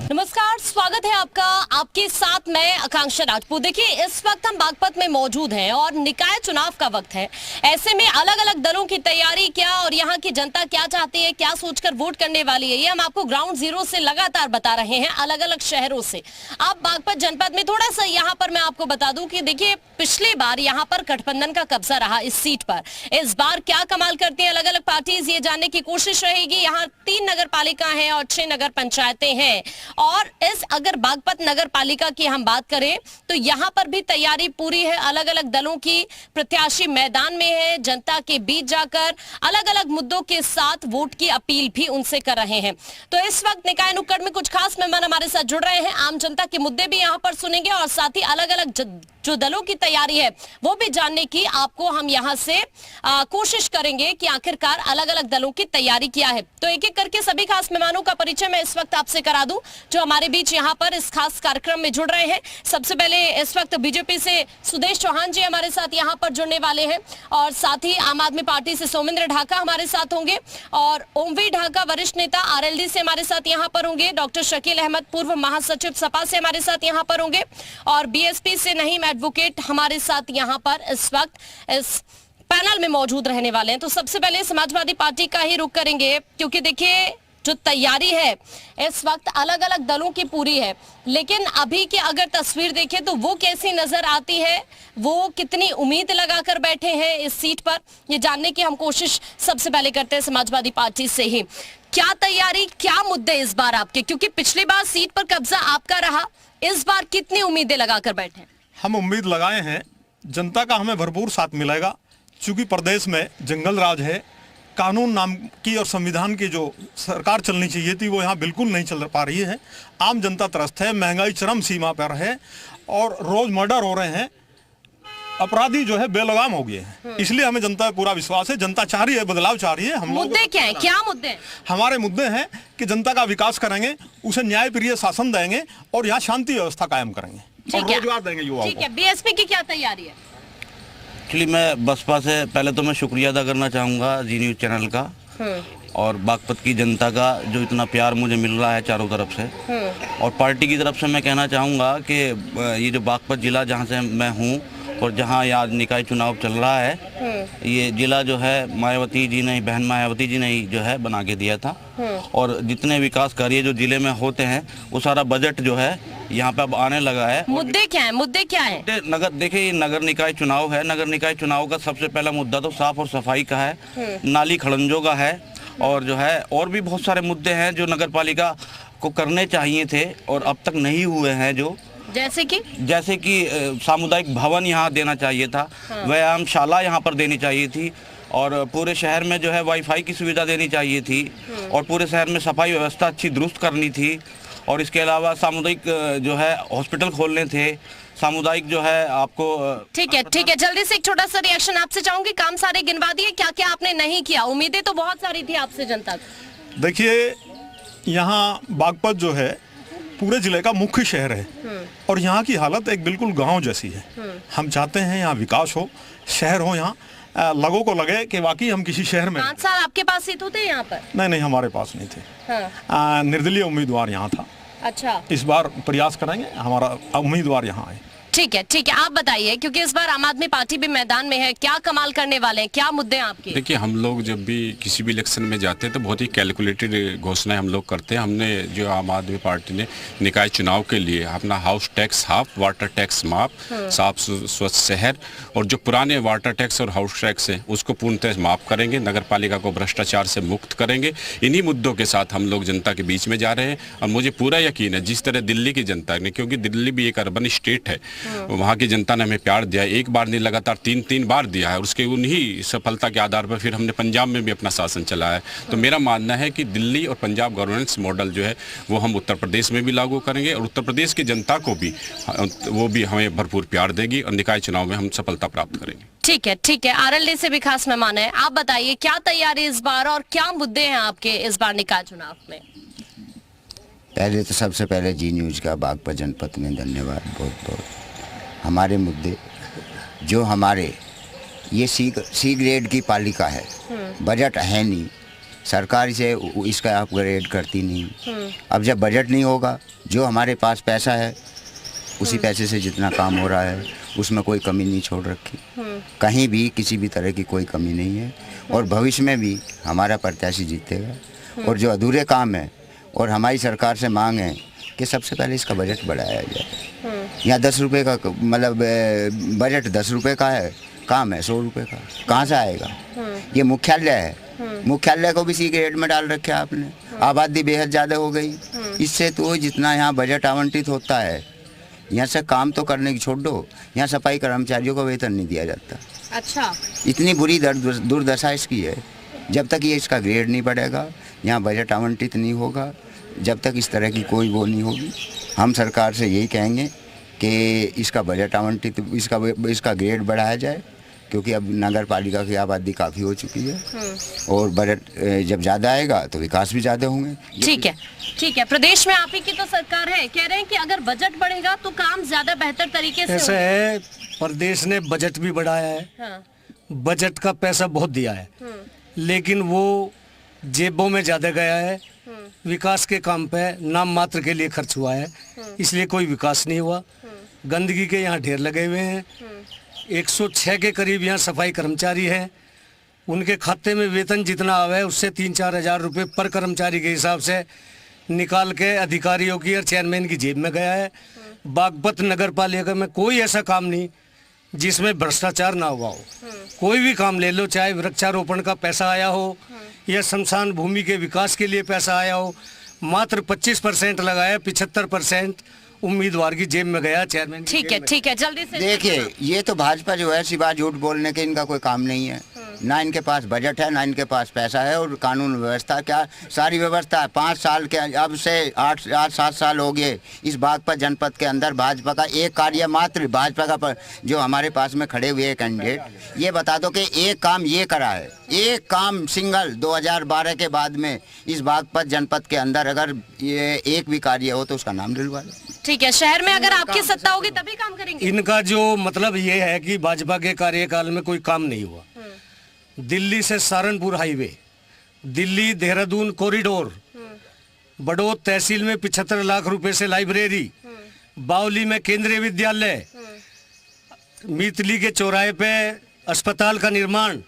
नमस्कार, स्वागत है आपका। आपके साथ मैं आकांक्षा राजपूत। देखिए, इस वक्त हम बागपत में मौजूद हैं और निकाय चुनाव का वक्त है। ऐसे में अलग अलग दलों की तैयारी क्या और यहाँ की जनता क्या चाहती है, क्या सोचकर वोट करने वाली है, ये हम आपको ग्राउंड जीरो से लगातार बता रहे हैं, अलग अलग शहरों से। आप बागपत जनपद में थोड़ा सा यहाँ पर मैं आपको बता दूं कि देखिए, पिछली बार यहाँ पर गठबंधन का कब्जा रहा इस सीट पर। इस बार क्या कमाल करती है अलग अलग पार्टीज, ये जानने की कोशिश रहेगी। यहाँ 3 नगर पालिका है और 6 नगर पंचायतें हैं। और इस अगर बागपत नगर पालिका की हम बात करें तो यहाँ पर भी तैयारी पूरी है। अलग अलग दलों की प्रत्याशी मैदान में है, जनता के बीच जाकर अलग अलग मुद्दों के साथ वोट की अपील भी उनसे कर रहे हैं। तो इस वक्त निकाय नुक्कड़ में कुछ खास मेहमान हमारे साथ जुड़ रहे हैं। आम जनता के मुद्दे भी यहाँ पर सुनेंगे और साथ ही अलग अलग जो दलों की तैयारी है वो भी जानने की आपको हम यहाँ से कोशिश करेंगे कि आखिरकार अलग अलग दलों की तैयारी क्या है। तो एक एक करके सभी खास मेहमानों का परिचय मैं इस वक्त आपसे करा दूं जो हमारे बीच यहाँ पर इस खास कार्यक्रम में जुड़ रहे हैं। सबसे पहले इस वक्त बीजेपी से सुदेश चौहान जी हमारे साथ यहाँ पर जुड़ने वाले हैं और साथ ही आम आदमी पार्टी से सौमिंद्र ढाका हमारे साथ होंगे और ओमवीर ढाका वरिष्ठ नेता आरएलडी से हमारे साथ यहाँ पर होंगे। डॉक्टर शकील अहमद पूर्व महासचिव सपा से हमारे साथ यहाँ पर होंगे और बीएसपी से नहीम एडवोकेट हमारे साथ यहाँ पर इस वक्त इस पैनल में मौजूद रहने वाले हैं। तो सबसे पहले समाजवादी पार्टी का ही रुख करेंगे क्योंकि देखिए, जो तैयारी है इस वक्त अलग अलग दलों की पूरी है, लेकिन अभी की अगर तस्वीर देखें तो वो कैसी नजर आती है, वो कितनी उम्मीद लगाकर बैठे हैं इस सीट पर, ये जानने की हम कोशिश सबसे पहले करते हैं समाजवादी पार्टी से ही। क्या तैयारी, क्या मुद्दे इस बार आपके, क्योंकि पिछली बार सीट पर कब्जा आपका रहा, इस बार कितनी उम्मीदें लगाकर बैठे? हम उम्मीद लगाए हैं जनता का हमें भरपूर साथ मिलेगा, क्योंकि प्रदेश में जंगल राज है। कानून नाम की और संविधान की जो सरकार चलनी चाहिए थी वो यहाँ बिल्कुल नहीं चल पा रही है। आम जनता त्रस्त है, महंगाई चरम सीमा पर है और रोज मर्डर हो रहे हैं, अपराधी जो है बेलगाम हो गए हैं। इसलिए हमें जनता पे पूरा विश्वास है। जनता चाह रही है, बदलाव चाह रही है। हम मुद्दे क्या हैं? क्या मुद्दे हैं? हमारे मुद्दे हैं कि जनता का विकास करेंगे, उसे न्यायप्रिय शासन देंगे और यहाँ शांति व्यवस्था कायम करेंगे और रोजगार देंगे युवाओं को। ठीक है, बीएसपी की क्या तैयारी है? एक्चुअली मैं बसपा से पहले तो मैं शुक्रिया अदा करना चाहूँगा जी न्यूज़ चैनल का और बागपत की जनता का जो इतना प्यार मुझे मिल रहा है चारों तरफ से। और पार्टी की तरफ से मैं कहना चाहूँगा कि ये जो बागपत ज़िला जहाँ से मैं हूँ और जहाँ आज निकाय चुनाव चल रहा है, ये ज़िला जो है मायावती जी ने, बहन मायावती जी ने ही जो है बना के दिया था। और जितने विकास कार्य जो ज़िले में होते हैं वो सारा बजट जो है यहाँ पे अब आने लगा है। मुद्दे क्या है? मुद्दे क्या है? नगर, देखिए ये नगर निकाय चुनाव है। नगर निकाय चुनाव का सबसे पहला मुद्दा तो साफ और सफाई का है, नाली खड़ंजों का है और जो है और भी बहुत सारे मुद्दे हैं जो नगर पालिका को करने चाहिए थे और अब तक नहीं हुए हैं। जो जैसे कि सामुदायिक भवन यहाँ देना चाहिए था, व्यायामशाला यहाँ पर देनी चाहिए थी और पूरे शहर में जो है वाईफाई की सुविधा देनी चाहिए थी और पूरे शहर में सफाई व्यवस्था अच्छी दुरुस्त करनी थी और इसके अलावा सामुदायिक जो है हॉस्पिटल खोलने थे, सामुदायिक जो है आपको। ठीक है, जल्दी से एक छोटा सा रिएक्शन आपसे चाहूंगी। काम सारे गिनवा दिए, क्या क्या आपने नहीं किया? उम्मीदें तो बहुत सारी थी आपसे जनता को। देखिए, यहाँ बागपत जो है पूरे जिले का मुख्य शहर है और यहाँ की हालत एक बिल्कुल गांव जैसी है। हम चाहते हैं यहाँ विकास हो, शहर हो, यहाँ लोगों को लगे कि वाकई हम किसी शहर में। 5 साल आपके पास सीट होते यहाँ पर? नहीं, हमारे पास नहीं थे। निर्दलीय उम्मीदवार यहाँ था। अच्छा, इस बार प्रयास करेंगे हमारा उम्मीदवार यहाँ आए। ठीक है, आप बताइए, क्योंकि इस बार आम आदमी पार्टी भी मैदान में है, क्या कमाल करने वाले हैं, क्या मुद्दे हैं आपके? देखिए, हम लोग जब भी किसी भी इलेक्शन में जाते हैं तो बहुत ही कैलकुलेटेड घोषणाएं हम लोग करते हैं। हमने जो आम आदमी पार्टी ने निकाय चुनाव के लिए अपना house tax half, water tax माफ, साफ स्वच्छ शहर और जो पुराने वाटर टैक्स और हाउस टैक्स है उसको पूर्णतः माफ करेंगे, नगर पालिका को भ्रष्टाचार से मुक्त करेंगे। इन्हीं मुद्दों के साथ हम लोग जनता के बीच में जा रहे हैं और मुझे पूरा यकीन है जिस तरह दिल्ली की जनता ने, क्योंकि दिल्ली भी एक अर्बन स्टेट है, वहाँ की जनता ने हमें प्यार दिया, एक बार नहीं लगातार 3 बार दिया है और उसके उन्हीं सफलता के आधार पर फिर हमने पंजाब में भी अपना शासन चलाया है। तो मेरा मानना है कि दिल्ली और पंजाब गवर्नेंस मॉडल जो है वो हम उत्तर प्रदेश में भी लागू करेंगे और उत्तर प्रदेश की जनता को भी वो भी हमें भरपूर प्यार देगी और निकाय चुनाव में हम सफलता प्राप्त करेंगे। ठीक है, आरएलडी से भी खास मेहमान है, आप बताइए क्या तैयारी इस बार और क्या मुद्दे हैं आपके इस बार निकाय चुनाव में? पहले तो सबसे पहले जी न्यूज़ का बागपत जनपद में धन्यवाद बहुत बहुत। हमारे मुद्दे जो हमारे ये सी ग्रेड की पालिका है, बजट है नहीं, सरकार इसे इसका अपग्रेड करती नहीं। अब जब बजट नहीं होगा, जो हमारे पास पैसा है उसी पैसे से जितना काम हो रहा है उसमें कोई कमी नहीं छोड़ रखी, कहीं भी किसी भी तरह की कोई कमी नहीं है। और भविष्य में भी हमारा प्रत्याशी जीतेगा। और जो अधूरे काम है और हमारी सरकार से मांग है कि सबसे पहले इसका बजट बढ़ाया जाए। यहाँ 10 रुपये का मतलब बजट 10 रुपये का है, काम है 100 रुपये का, कहाँ से आएगा? ये मुख्यालय है, मुख्यालय को भी सी ग्रेड में डाल रखे आपने। आबादी बेहद ज़्यादा हो गई, इससे तो जितना यहाँ बजट आवंटित होता है, यहाँ से काम तो करने की छोड़ दो, यहाँ सफाई कर्मचारियों को वेतन नहीं दिया जाता। अच्छा, इतनी बुरी दुर्दशा इसकी है। जब तक ये इसका ग्रेड नहीं बढ़ेगा, यहाँ बजट आवंटित नहीं होगा, जब तक इस तरह की कोई वो नहीं होगी, हम सरकार से यही कहेंगे कि इसका बजट आवंटित इसका ग्रेड बढ़ाया जाए, क्योंकि अब नगर पालिका की आबादी काफ़ी हो चुकी है और बजट जब ज़्यादा आएगा तो विकास भी ज़्यादा होंगे। ठीक है, ठीक है। प्रदेश में आप ही की तो सरकार है, कह रहे हैं कि अगर बजट बढ़ेगा तो काम ज्यादा बेहतर तरीके से ऐसा है, प्रदेश ने बजट भी बढ़ाया है। हाँ। बजट का पैसा बहुत दिया है, लेकिन वो जेबों में ज्यादा गया है। विकास के काम पे नाम मात्र के लिए खर्च हुआ है, इसलिए कोई विकास नहीं हुआ। गंदगी के यहाँ ढेर लगे हुए हैं। 106 के करीब यहाँ सफाई कर्मचारी हैं, उनके खाते में वेतन जितना आवे उससे 3-4 हज़ार रुपये पर कर्मचारी के हिसाब से निकाल के अधिकारियों की और चेयरमैन की जेब में गया है। बागपत नगर पालिका में कोई ऐसा काम नहीं जिसमें भ्रष्टाचार ना हुआ हो। कोई भी काम ले लो, चाहे वृक्षारोपण का पैसा आया हो या शमशान भूमि के विकास के लिए पैसा आया हो, मात्र 25% लगाया, 75% उम्मीदवार की जेब में गया, चेयरमैन। ठीक है, ठीक है, जल्दी से। देखिए, ये तो भाजपा जो है सिवाय झूठ बोलने के इनका कोई काम नहीं है। ना इनके पास बजट है, ना इनके पास पैसा है, और कानून व्यवस्था क्या सारी व्यवस्था है। 5 साल के अब से 8-7 साल हो गए इस बागपत जनपद के अंदर भाजपा का एक कार्य मात्र, भाजपा का जो हमारे पास में खड़े हुए कैंडिडेट, ये बता दो कि एक काम ये करा है, एक काम सिंगल 2012 के बाद में इस बागपत जनपद के अंदर अगर ये एक भी कार्य हो तो उसका नाम दिलवा लो। ठीक है, शहर में अगर आपकी सत्ता होगी तभी काम करेंगे। इनका जो मतलब ये है कि भाजपा के कार्यकाल में कोई काम नहीं हुआ। दिल्ली से सहारनपुर हाईवे, दिल्ली देहरादून कॉरिडोर, बड़ौद तहसील में 75 लाख रुपए से लाइब्रेरी, बावली में केंद्रीय विद्यालय, मीतली के चौराहे पे अस्पताल का निर्माण,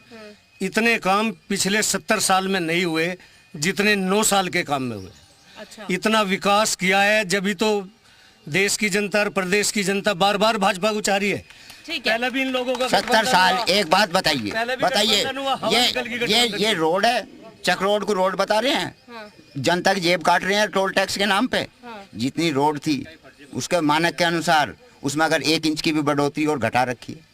इतने काम पिछले 70 साल में नहीं हुए जितने 9 साल के काम में हुए। अच्छा। इतना विकास किया है, जब ही तो देश की जनता और प्रदेश की जनता बार बार भाजपा को चाह रही है। ठीक है, पहले भी इन लोगों का 70 साल। एक बात बताइए, ये रोड है, चक रोड को रोड बता रहे हैं। हाँ। जनता की जेब काट रहे हैं टोल टैक्स के नाम पे। जितनी रोड थी उसके मानक के अनुसार उसमें अगर 1 इंच की भी बढ़ोतरी और घटा रखी है,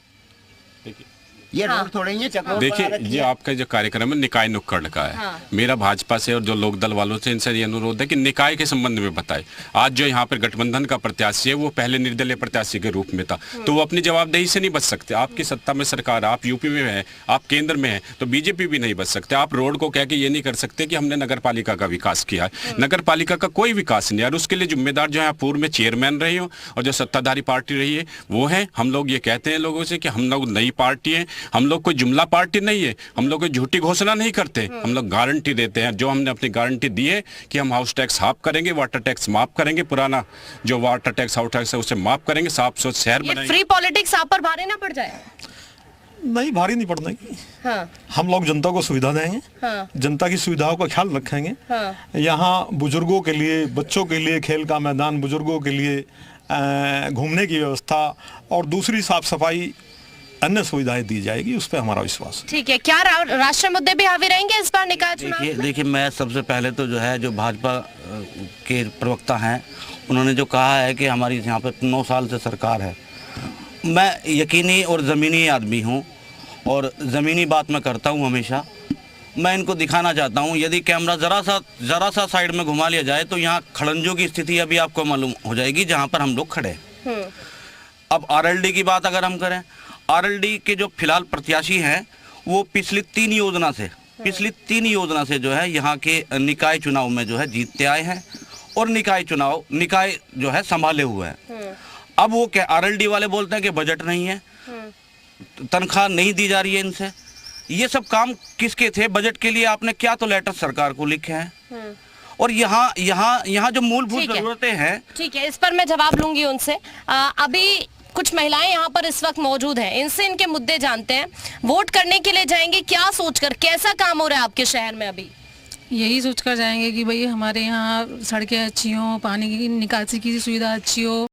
ये रोड थोड़े ही है, चक रोड बना देखिए, रखी ये है। आपका जो कार्यक्रम है निकाय नुक्कड़ का है। हाँ। मेरा भाजपा से और जो लोक दल वालों से इनसे ये अनुरोध है कि निकाय के संबंध में बताए। आज जो यहाँ पर गठबंधन का प्रत्याशी है वो पहले निर्दलीय प्रत्याशी के रूप में था, तो वो अपनी जवाबदेही से नहीं बच सकते। आपकी सत्ता में सरकार, आप यूपी में है, आप केंद्र में है, तो बीजेपी भी नहीं बच सकते। आप रोड को कह के ये नहीं कर सकते कि हमने नगर पालिका का विकास किया है। नगर पालिका का कोई विकास नहीं है, और उसके लिए जिम्मेदार जो है पूर्व में चेयरमैन रही हो और जो सत्ताधारी पार्टी रही है वो है। हम लोग ये कहते हैं लोगों से कि हम लोग नई पार्टी है, हम लोग कोई जुमला पार्टी नहीं है, हम लोग कोई झूठी घोषणा नहीं करते, हम लोग गारंटी देते हैं। जो हमने अपनी गारंटी दी है कि हम हाउस टैक्स हाफ करेंगे, वाटर टैक्स माफ करेंगे, पुराना जो वाटर टैक्स हाउस टैक्स है उसे माफ करेंगे, साफ स्वच्छ शहर ये बनाएंगे। फ्री पॉलिटिक्स आप पर भारी ना पड़ जाए। नहीं, भारी नहीं पड़ने की। हाँ। हम लोग जनता को सुविधा देंगे। हाँ। जनता की सुविधाओं का ख्याल रखेंगे। हाँ। यहाँ बुजुर्गों के लिए, बच्चों के लिए खेल का मैदान, बुजुर्गों के लिए घूमने की व्यवस्था और दूसरी साफ सफाई अन्य सुविधाएं दी जाएगी, उस पर हमारा विश्वास है। ठीक है, क्या राष्ट्रीय मुद्दे भी हावी रहेंगे इस बार निकाय चुनाव में? देखिए, मैं सबसे पहले तो जो है जो भाजपा के प्रवक्ता हैं उन्होंने जो कहा है कि हमारी यहाँ पर 9 साल से सरकार है। मैं यकीनी और ज़मीनी आदमी हूँ और ज़मीनी बात मैं करता हूँ हमेशा। मैं इनको दिखाना चाहता हूँ, यदि कैमरा ज़रा सा साइड में घुमा लिया जाए तो यहाँ खड़ंजों की स्थिति अभी आपको मालूम हो जाएगी जहाँ पर हम लोग खड़े हैं। अब आरएलडी की बात अगर हम करें, आरएलडी के जो फिलहाल प्रत्याशी हैं वो पिछली 3 योजना से जो है यहाँ के निकाय चुनाव में जो है जीतते आए हैं और निकाय जो है संभाले हुए हैं। अब वो क्या, आरएलडी वाले बोलते हैं कि बजट नहीं है, तनख्वाह नहीं दी जा रही है इनसे, ये सब काम किसके थे? बजट के लिए आपने क्या तो लेटर सरकार को लिखे हैं, और यहाँ जो मूलभूत ठीक है। जरूरतें हैं, ठीक है, इस पर मैं जवाब लूंगी उनसे। अभी कुछ महिलाएं यहाँ पर इस वक्त मौजूद हैं, इनसे इनके मुद्दे जानते हैं। वोट करने के लिए जाएंगे क्या सोचकर, कैसा काम हो रहा है आपके शहर में अभी? यही सोच कर जाएंगे कि भाई हमारे यहाँ सड़कें अच्छी हों, पानी की निकासी की सुविधा अच्छी हो,